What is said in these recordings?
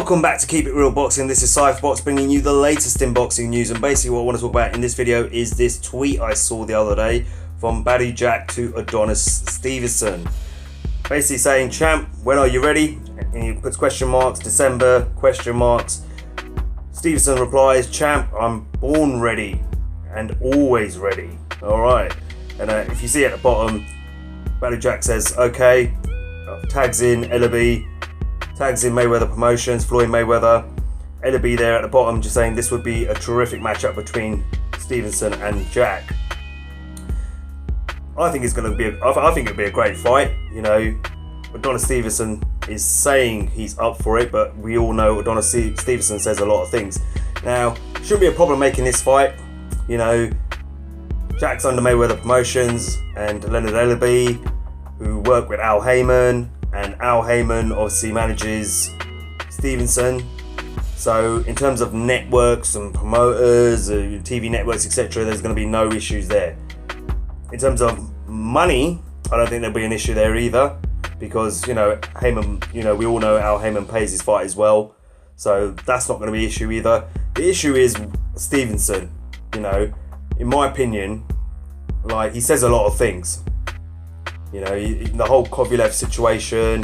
Welcome back to Keep It Real Boxing. This is Cypherbox bringing you the latest in boxing news, and basically what I want to talk about in this video is this tweet I saw the other day from Badou to Adonis Stevenson. Basically saying, champ, when are you ready? And he puts question marks, December, question marks. Stevenson replies, champ, I'm born ready and always ready. Alright, and if you see at the bottom, Badou says, okay, tags in Ellaby, tags in Mayweather Promotions, Floyd Mayweather. Ellaby there at the bottom just saying this would be a terrific matchup between Stevenson and Jack. I think it's going to be I think it'll be a great fight. You know, Adonis Stevenson is saying he's up for it, but we all know Adonis Stevenson says a lot of things. Now, shouldn't be a problem making this fight. You know, Jack's under Mayweather Promotions and Leonard Ellaby, who work with Al Heyman, and Al Heyman obviously manages Stevenson. So in terms of networks and promoters, TV networks, etc., there's going to be no issues there. In terms of money, I don't think there'll be an issue there either, because you know Heyman, you know, we all know Al Heyman pays his fight as well, so that's not going to be an issue either. The issue is Stevenson. You know, in my opinion, like, he says a lot of things. You know, the whole Kovalev situation,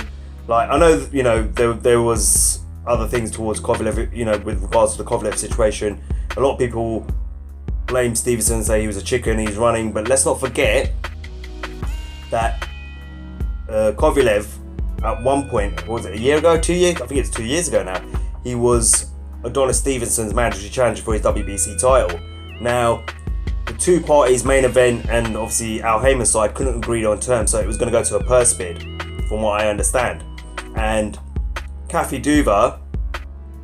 like, I know, you know, there was other things towards Kovalev, you know, with regards to the Kovalev situation. A lot of people blame Stevenson, say he was a chicken, he's running, but let's not forget that Kovalev, at one point, what was it, a year ago, 2 years? I think it's 2 years ago now, he was Adonis Stevenson's mandatory challenger for his WBC title. Now, the two parties, main event and obviously Al Heyman's side, couldn't agree on terms, so it was going to go to a purse bid, from what I understand. And Kathy Duva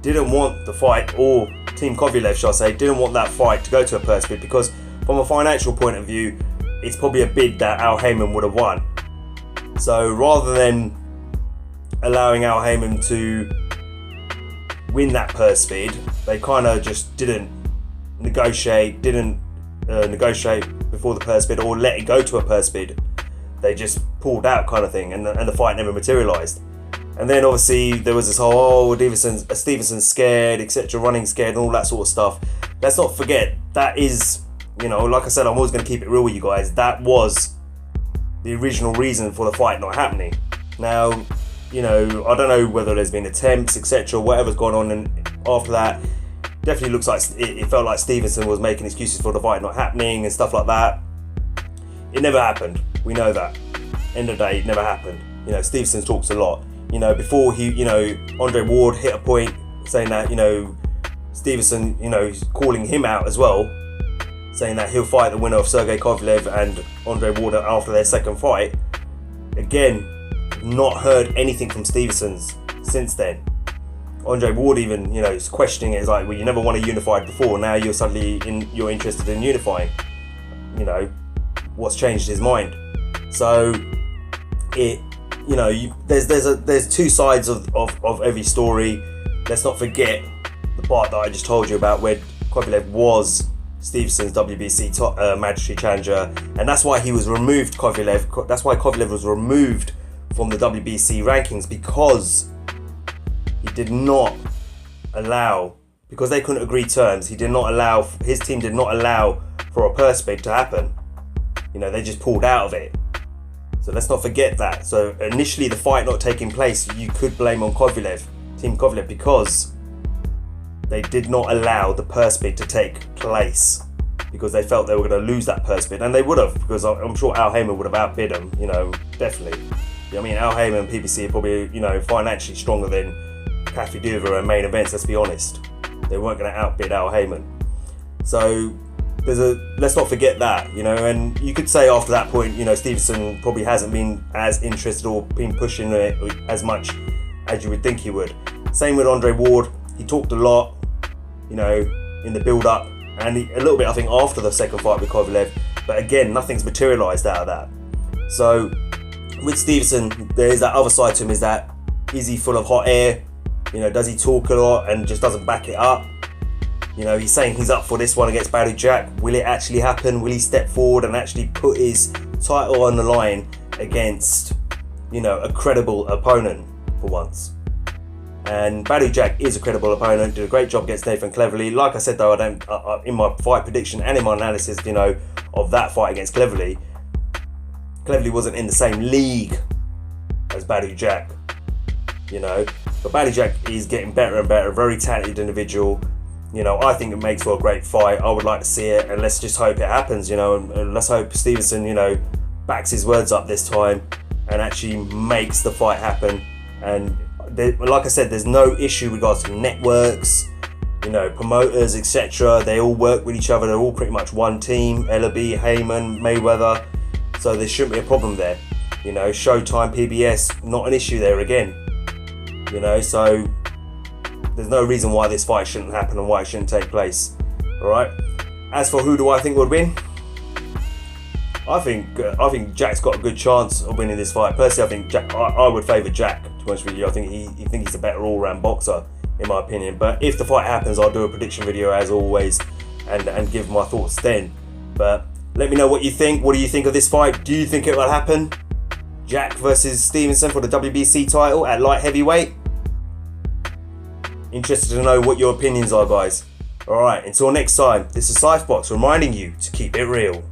didn't want the fight, or Team Kovalev, shall I say, didn't want that fight to go to a purse bid, because from a financial point of view, it's probably a bid that Al Heyman would have won. So rather than allowing Al Heyman to win that purse bid, they kind of just didn't negotiate before the purse bid, or let it go to a purse bid. They just pulled out, kind of thing, and the fight never materialised. And then obviously there was this whole Stevenson's scared, etc., running scared and all that sort of stuff. Let's not forget, that is, you know, like I said, I'm always going to keep it real with you guys, that was the original reason for the fight not happening. Now, you know, I don't know whether there's been attempts, etc., whatever's gone on, and after that, definitely looks like it felt like Stevenson was making excuses for the fight not happening and stuff like that. It never happened. We know that. End of the day, it never happened. You know, Stevenson talks a lot. You know, before he, you know, Andre Ward hit a point saying that, you know, Stevenson, you know, he's calling him out as well, saying that he'll fight the winner of Sergey Kovalev and Andre Ward after their second fight. Again, not heard anything from Stevenson since then. Andre Ward even, you know, is questioning it. It's like, well, you never wanted unified before, now you're suddenly you're interested in unifying. You know, what's changed his mind? So it, you know, there's two sides of every story. Let's not forget the part that I just told you about, where Kovalev was Stevenson's WBC mandatory challenger, and that's why he was removed. That's why Kovalev was removed from the WBC rankings, because he did not allow, because they couldn't agree terms, his team did not allow for a purse bid to happen. You know, they just pulled out of it. So let's not forget that. So initially the fight not taking place, you could blame on Kovalev, Team Kovalev, because they did not allow the purse bid to take place, because they felt they were going to lose that purse bid, and they would have, because I'm sure Al Heyman would have outbid them, you know, definitely. I mean, Al Heyman and PBC are probably, you know, financially stronger than Kathy Duva and main events, let's be honest. They weren't going to outbid Al Heyman. So let's not forget that, you know, and you could say after that point, you know, Stevenson probably hasn't been as interested or been pushing it as much as you would think he would. Same with Andre Ward. He talked a lot, you know, in the build-up, and a little bit, I think, after the second fight with Kovalev, but again, nothing's materialised out of that. So with Stevenson, there is that other side to him, is he full of hot air? You know, does he talk a lot and just doesn't back it up? You know, he's saying he's up for this one against Badou. Will it actually happen? Will he step forward and actually put his title on the line against, you know, a credible opponent for once? And Badou Jack is a credible opponent, did a great job against Nathan Cleverly. Like I said though, in my fight prediction and in my analysis, of that fight against Cleverly wasn't in the same league as Badou Jack, But Badou Jack is getting better and better, very talented individual. I think it makes for a great fight. I would like to see it, and let's just hope it happens, and let's hope Stevenson, backs his words up this time and actually makes the fight happen. And like I said, there's no issue with regards to networks, promoters, etc. They all work with each other. They're all pretty much one team. Ellaby, Heyman, Mayweather. So there shouldn't be a problem there. Showtime, PBS, not an issue there again. So there's no reason why this fight shouldn't happen and why it shouldn't take place. Alright. As for who do I think would win? I think Jack's got a good chance of winning this fight. Personally, I would favour Jack, to be honest with you. I think he's a better all-round boxer, in my opinion. But if the fight happens, I'll do a prediction video as always and give my thoughts then. But let me know what you think. What do you think of this fight? Do you think it will happen? Jack versus Stevenson for the WBC title at light heavyweight? Interested to know what your opinions are, guys. Alright, until next time, this is Cyphbox reminding you to keep it real.